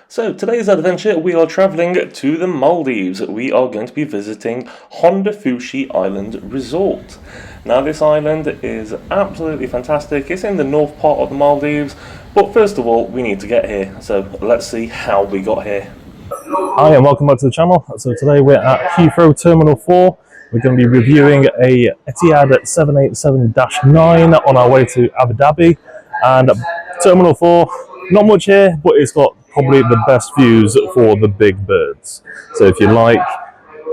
So today's adventure, we are travelling to the Maldives. We are going to be visiting Hondaafushi Island Resort. Now this island is absolutely fantastic. It's in the north part of the Maldives, but first of all we need to get here. So let's see how we got here. Hi and welcome back to the channel. So today we're at Heathrow Terminal 4. We're going to be reviewing a Etihad 787-9 on our way to Abu Dhabi. And Terminal 4, not much here, but it's got probably the best views for the big birds. So if you like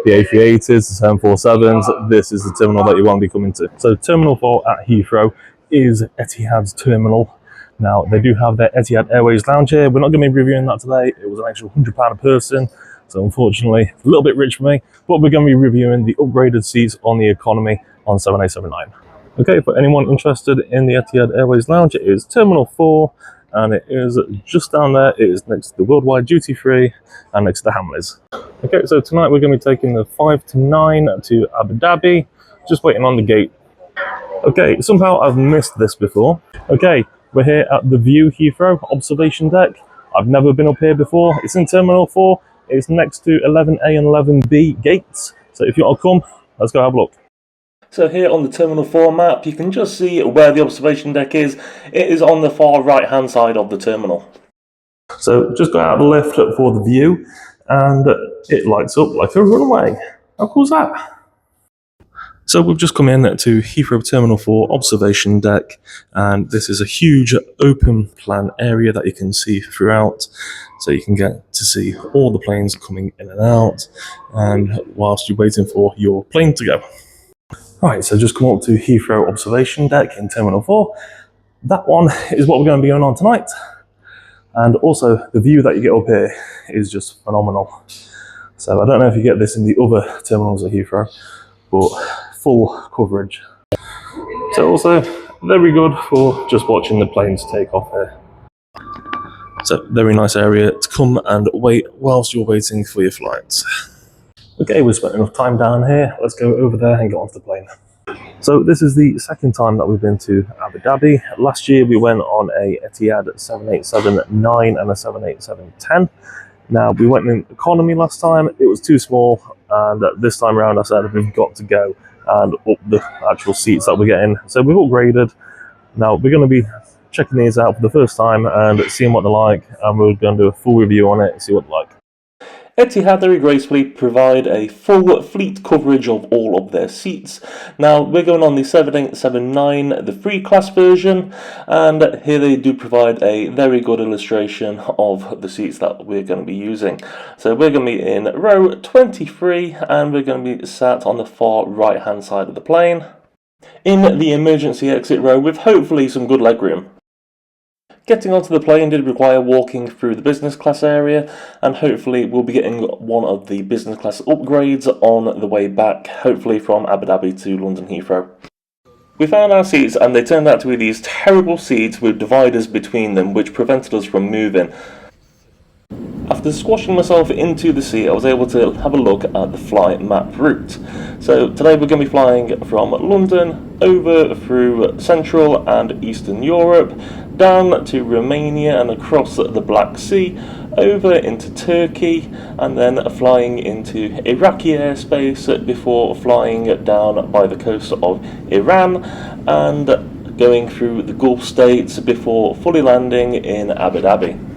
the A380s, the 747s, this is the terminal that you want to be coming to. So Terminal 4 at Heathrow is Etihad's terminal. Now, they do have their Etihad Airways lounge here. We're not going to be reviewing that today. It was an extra £100 a person, so unfortunately, a little bit rich for me. But we're going to be reviewing the upgraded seats on the economy on 787-9. Okay, for anyone interested in the Etihad Airways lounge, it is Terminal 4, and it is just down there. It is next to the Worldwide Duty Free and next to the Hamleys. Okay, so tonight we're going to be taking the 5 to 9 to Abu Dhabi, just waiting on the gate. Okay, somehow I've missed this before. Okay. We're here at the View Heathrow observation deck. I've never been up here before. It's in Terminal 4. It's next to 11A and 11B gates. So if you want to come, let's go have a look. So here on the Terminal 4 map, you can just see where the observation deck is. It is on the far right hand side of the terminal. So just go out of the lift for the view, and it lights up like a runway. How cool is that? So we've just come in to Heathrow Terminal 4 observation deck, and this is a huge open plan area that you can see throughout, so you can get to see all the planes coming in and out, and whilst you're waiting for your plane to go. Right, so just come up to Heathrow observation deck in Terminal 4. That one is what we're going to be going on tonight, and also the view that you get up here is just phenomenal. So I don't know if you get this in the other terminals at Heathrow, but full coverage. So also very good for just watching the planes take off here. So very nice area to come and wait whilst you're waiting for your flights. Okay, we've spent enough time down here. Let's go over there and get onto the plane. So this is the second time that we've been to Abu Dhabi. Last year we went on a Etihad 787-9 and a 787-10. Now we went in economy last time. It was too small, and this time around I said we've got to go and up the actual seats that we're getting. So we've upgraded. Now we're going to be checking these out for the first time and seeing what they're like, and we're going to do a full review on it and see what they're like. Etihad very gracefully provide a full fleet coverage of all of their seats. Now we're going on the 787-9, the free class version, and here they do provide a very good illustration of the seats that we're going to be using. So we're going to be in row 23, and we're going to be sat on the far right hand side of the plane in the emergency exit row with hopefully some good legroom. Getting onto the plane did require walking through the business class area, and hopefully we'll be getting one of the business class upgrades on the way back, hopefully from Abu Dhabi to London Heathrow. We found our seats, and they turned out to be these terrible seats with dividers between them which prevented us from moving. After squashing myself into the seat, I was able to have a look at the flight map route. So today we're going to be flying from London over through Central and Eastern Europe, down to Romania and across the Black Sea, over into Turkey, and then flying into Iraqi airspace before flying down by the coast of Iran and going through the Gulf states before fully landing in Abu Dhabi.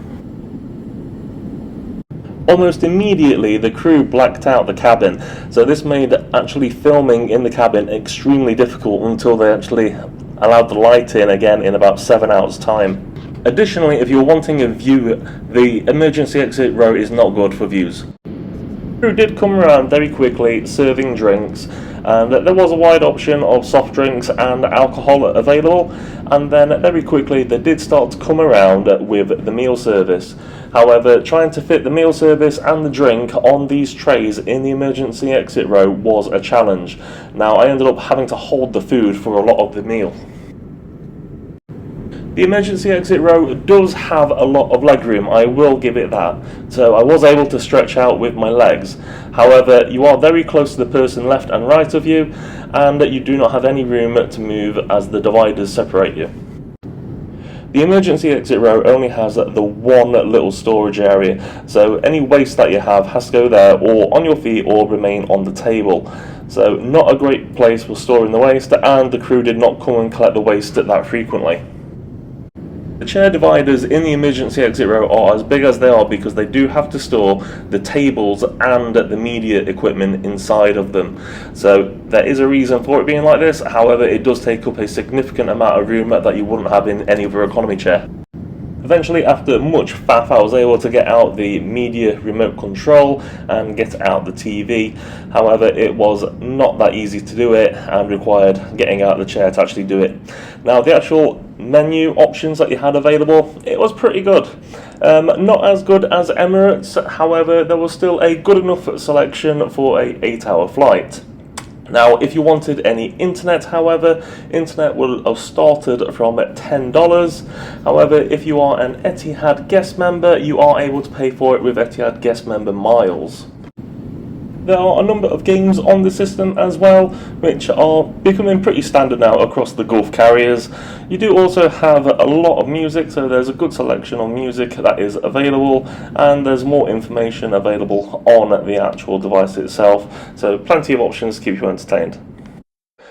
Almost immediately the crew blacked out the cabin, so this made actually filming in the cabin extremely difficult until they actually allowed the light in again in about 7 hours time. Additionally, if you're wanting a view, the emergency exit row is not good for views. The crew did come around very quickly serving drinks, and there was a wide option of soft drinks and alcohol available, and then very quickly they did start to come around with the meal service. However, trying to fit the meal service and the drink on these trays in the emergency exit row was a challenge. Now I ended up having to hold the food for a lot of the meal. The emergency exit row does have a lot of legroom, I will give it that, so I was able to stretch out with my legs. However, you are very close to the person left and right of you, and you do not have any room to move as the dividers separate you. The emergency exit row only has the one little storage area, so any waste that you have has to go there or on your feet or remain on the table. So not a great place for storing the waste, and the crew did not come and collect the waste that frequently. The chair dividers in the emergency exit row are as big as they are because they do have to store the tables and the media equipment inside of them. So there is a reason for it being like this, however it does take up a significant amount of room that you wouldn't have in any other economy chair. Eventually, after much faff, I was able to get out the media remote control and get out the TV. However, it was not that easy to do it and required getting out the chair to actually do it. Now, the actual menu options that you had available, it was pretty good. Not as good as Emirates, however, there was still a good enough selection for a 8-hour flight. Now, if you wanted any internet, however, internet will have started from $10. However, if you are an Etihad guest member, you are able to pay for it with Etihad guest member miles. There are a number of games on the system as well, which are becoming pretty standard now across the Gulf carriers. You do also have a lot of music, so there's a good selection of music that is available, and there's more information available on the actual device itself, so plenty of options to keep you entertained.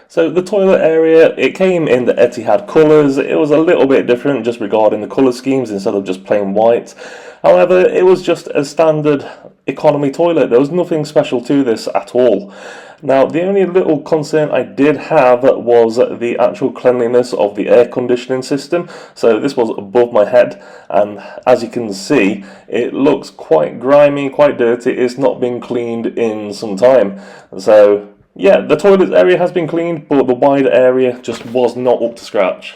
So the toilet area, it came in the Etihad colours. It was a little bit different just regarding the colour schemes instead of just plain white. However, it was just a standard economy toilet. There was nothing special to this at all. Now, the only little concern I did have was the actual cleanliness of the air conditioning system. So this was above my head, and as you can see, it looks quite grimy, quite dirty. It's not been cleaned in some time. So yeah, the toilet area has been cleaned, but the wide area just was not up to scratch.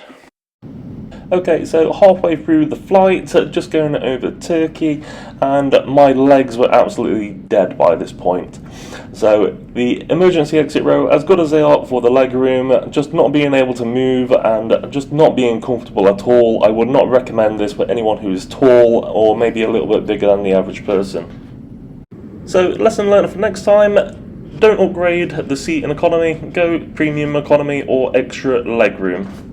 Okay, so halfway through the flight, just going over Turkey, and my legs were absolutely dead by this point. So the emergency exit row, as good as they are for the leg room, just not being able to move and just not being comfortable at all. I would not recommend this for anyone who is tall or maybe a little bit bigger than the average person. So lesson learned for next time: don't upgrade the seat in economy, go premium economy or extra legroom.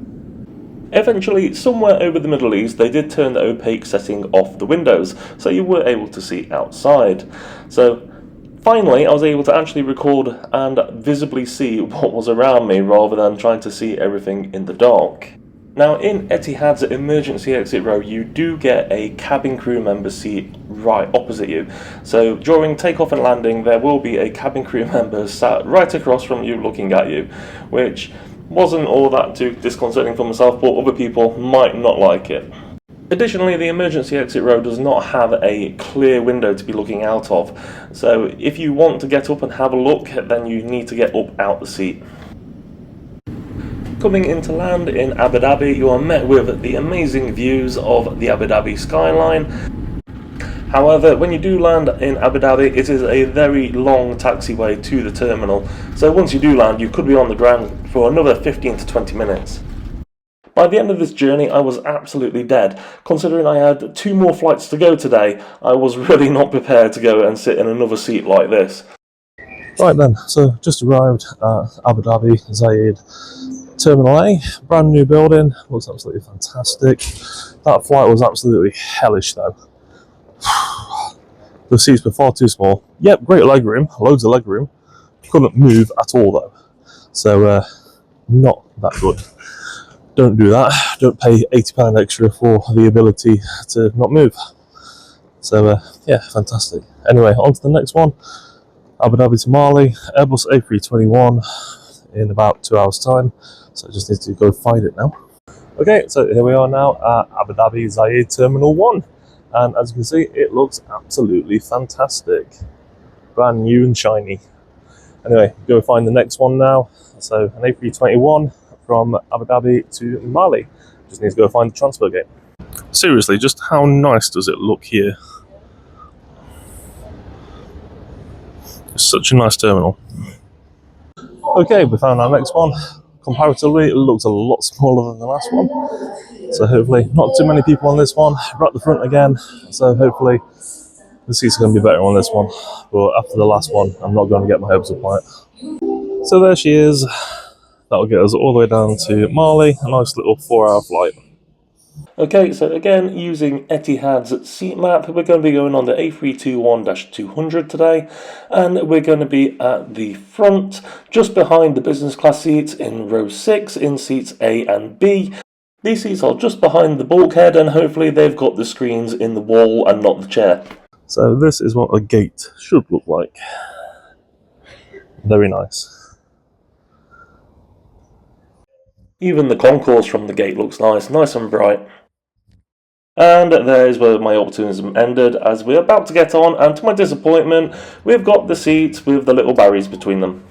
Eventually, somewhere over the Middle East, they did turn the opaque setting off the windows, so you were able to see outside. So finally, I was able to actually record and visibly see what was around me rather than trying to see everything in the dark. Now, in Etihad's emergency exit row, you do get a cabin crew member seat right opposite you. So during takeoff and landing, there will be a cabin crew member sat right across from you looking at you, which wasn't all that too disconcerting for myself, but other people might not like it. Additionally, the emergency exit row does not have a clear window to be looking out of. So if you want to get up and have a look, then you need to get up out the seat. Coming into land in Abu Dhabi, you are met with the amazing views of the Abu Dhabi skyline. However, when you do land in Abu Dhabi, it is a very long taxiway to the terminal. So once you do land, you could be on the ground for another 15 to 20 minutes. By the end of this journey, I was absolutely dead. Considering I had 2 more flights to go today, I was really not prepared to go and sit in another seat like this. Right then, so just arrived at Abu Dhabi Zayed Terminal A, brand new building, looks absolutely fantastic. That flight was absolutely hellish though. The seats were far too small. Yep, great leg room, loads of leg room. Couldn't move at all though. So, not that good. Don't do that. Don't pay £80 extra for the ability to not move. So, yeah, fantastic. Anyway, on to the next one. Abu Dhabi to Malé, Airbus A321 in about 2 hours time. So I just need to go find it now. Okay, so here we are now at Abu Dhabi Zayed Terminal 1. And as you can see, it looks absolutely fantastic. Brand new and shiny. Anyway, go find the next one now. So an A321 from Abu Dhabi to Malé. Just need to go find the transfer gate. Seriously, just how nice does it look here? It's such a nice terminal. Okay, we found our next one. Comparatively, it looks a lot smaller than the last one. So hopefully, not too many people on this one. We're at the front again, so hopefully the seats are going to be better on this one. But after the last one, I'm not going to get my hopes up on it. So there she is. That'll get us all the way down to Malé, a nice little 4-hour flight. Okay, so again, using Etihad's seat map, we're going to be going on the A321-200 today, and we're going to be at the front, just behind the business class seats in row 6, in seats A and B. These seats are just behind the bulkhead, and hopefully they've got the screens in the wall and not the chair. So this is what a gate should look like. Very nice. Even the concourse from the gate looks nice and bright. And there's where my optimism ended, as we're about to get on, and to my disappointment, we've got the seats with the little barriers between them.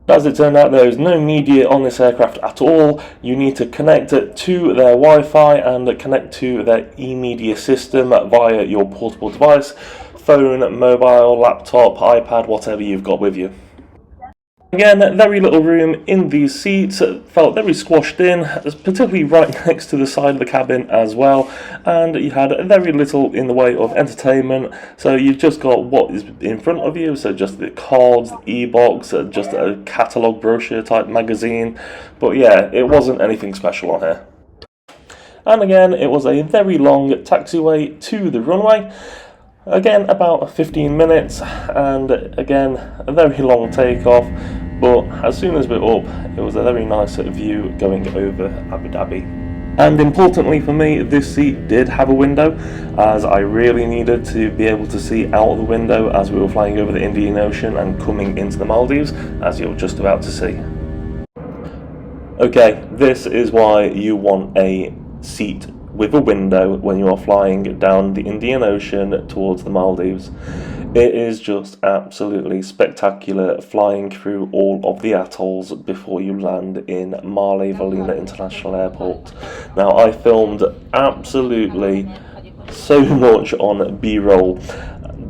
As it turned out, there is no media on this aircraft at all. You need to connect it to their Wi-Fi and connect to their e-media system via your portable device, phone, mobile, laptop, iPad, whatever you've got with you. Again, very little room in these seats, felt very squashed in, particularly right next to the side of the cabin as well, and you had very little in the way of entertainment, so you've just got what is in front of you, so just the cards, the e-box, just a catalogue brochure type magazine, but yeah, it wasn't anything special on here. And again, it was a very long taxiway to the runway. Again, about 15 minutes, and again, a very long takeoff, but as soon as we're up, it was a very nice view going over Abu Dhabi. And importantly for me, this seat did have a window, as I really needed to be able to see out the window as we were flying over the Indian Ocean and coming into the Maldives, as you're just about to see. Okay, this is why you want a seat with a window when you are flying down the Indian Ocean towards the Maldives. It is just absolutely spectacular flying through all of the atolls before you land in Malé International Airport. Now, I filmed absolutely so much on B-roll.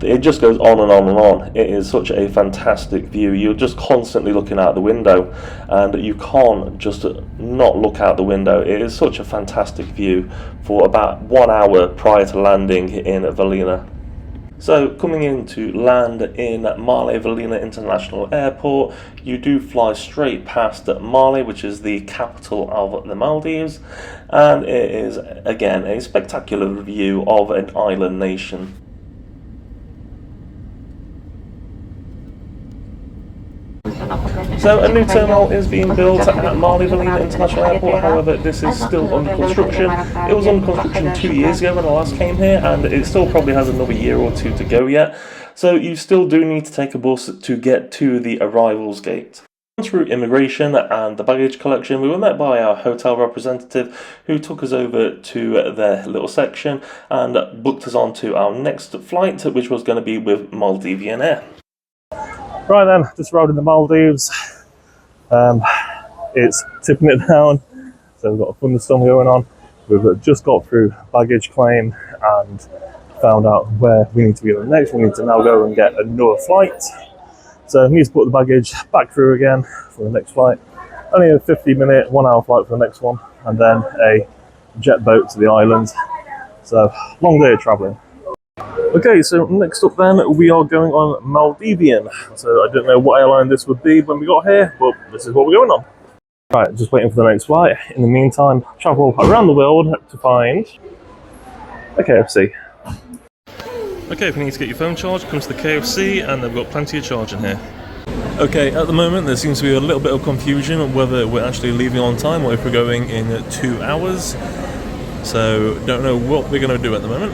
It just goes on and on and on. It is such a fantastic view. You're just constantly looking out the window, and you can't just not look out the window. It is such a fantastic view for about 1 hour prior to landing in Valina. So coming in to land in Malé International Airport, you do fly straight past Malé, which is the capital of the Maldives, and it is again a spectacular view of an island nation. So a new terminal is being built at Malé International Airport, however this is still under construction. It was under construction 2 years ago when I last came here, and it still probably has another year or two to go yet. So you still do need to take a bus to get to the arrivals gate. Through immigration and the baggage collection, we were met by our hotel representative who took us over to their little section and booked us on to our next flight, which was going to be with Maldivian Air. Right then, just arrived in the Maldives. It's tipping it down, so we've got a thunderstorm going on. We've just got through baggage claim and found out where we need to be going next. We need to now go and get another flight. So we need to put the baggage back through again for the next flight. Only a 50-minute, 1 hour flight for the next one, and then a jet boat to the island. So, long day of travelling. Okay, so next up then, we are going on Maldivian. So I don't know what airline this would be when we got here, but this is what we're going on. Right, just waiting for the next flight. In the meantime, travel around the world to find a KFC. Okay, if you need to get your phone charged, come to the KFC, and they've got plenty of charging here. Okay, at the moment there seems to be a little bit of confusion on whether we're actually leaving on time or if we're going in 2 hours. So, don't know what we're going to do at the moment.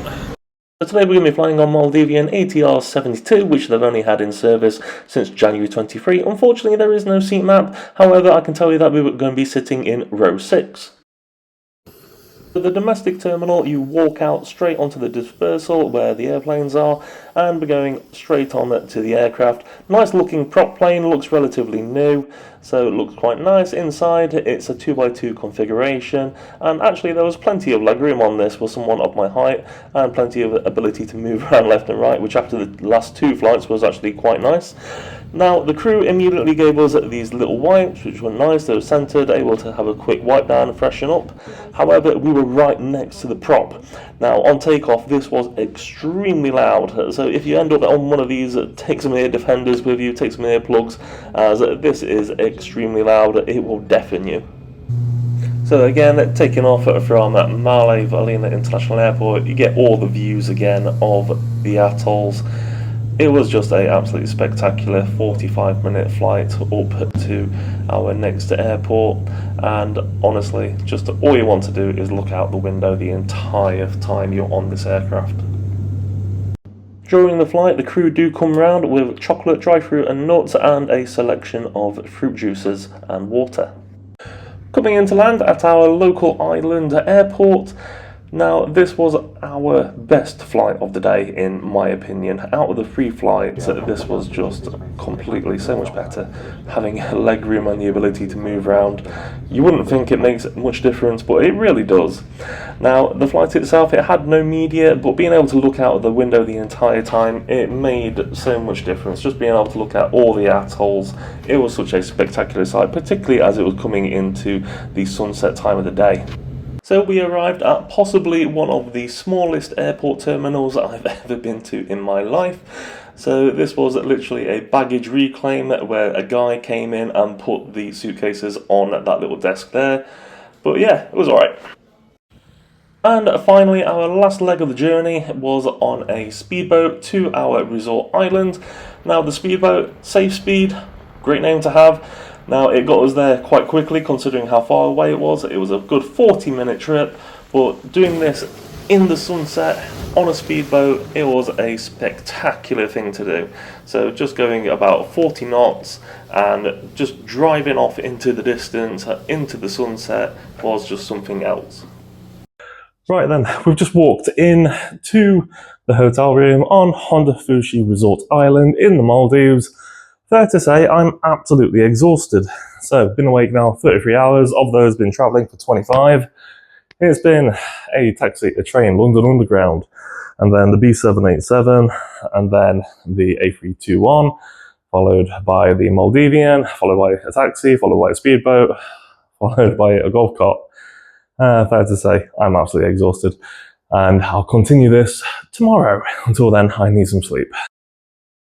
So today we're going to be flying on Maldivian ATR 72, which they've only had in service since January 23. Unfortunately, there is no seat map. However, I can tell you that we're going to be sitting in row 6. For the domestic terminal, you walk out straight onto the dispersal where the airplanes are, and we're going straight on to the aircraft. Nice looking prop plane, looks relatively new, so it looks quite nice. Inside, it's a 2x2 configuration, and actually there was plenty of legroom on this for someone of my height, and plenty of ability to move around left and right, which after the last 2 flights was actually quite nice. Now, the crew immediately gave us these little wipes, which were nice. They were centered, able to have a quick wipe down and freshen up. However, we were right next to the prop. Now, on takeoff, this was extremely loud. So if you end up on one of these, take some ear defenders with you, take some earplugs, as this is extremely loud. It will deafen you. So again, taking off from Malé International Airport, you get all the views again of the atolls. It was just an absolutely spectacular 45-minute flight up to our next airport, and honestly, just all you want to do is look out the window the entire time you're on this aircraft. During the flight, the crew do come round with chocolate, dry fruit and nuts, and a selection of fruit juices and water. Coming into land at our local island airport. Now, this was our best flight of the day, in my opinion. Out of the 3 flights, this was just completely so much better. Having leg room and the ability to move around, you wouldn't think it makes much difference, but it really does. Now, the flight itself, it had no media, but being able to look out of the window the entire time, it made so much difference. Just being able to look at all the atolls, it was such a spectacular sight, particularly as it was coming into the sunset time of the day. So we arrived at possibly one of the smallest airport terminals I've ever been to in my life. So this was literally a baggage reclaim where a guy came in and put the suitcases on that little desk there. But yeah, it was alright. And finally, our last leg of the journey was on a speedboat to our resort island. Now the speedboat, Safe Speed, great name to have. Now, it got us there quite quickly considering how far away it was. It was a good 40-minute trip, but doing this in the sunset on a speedboat, it was a spectacular thing to do. So just going about 40 knots and just driving off into the distance, into the sunset, was just something else. Right then, we've just walked in to the hotel room on Hondaafushi Resort Island in the Maldives. Fair to say, I'm absolutely exhausted. So, been awake now 33 hours, of those been travelling for 25. It's been a taxi, a train, London Underground, and then the B787, and then the A321, followed by the Maldivian, followed by a taxi, followed by a speedboat, followed by a golf cart. Fair to say, I'm absolutely exhausted, and I'll continue this tomorrow. Until then, I need some sleep.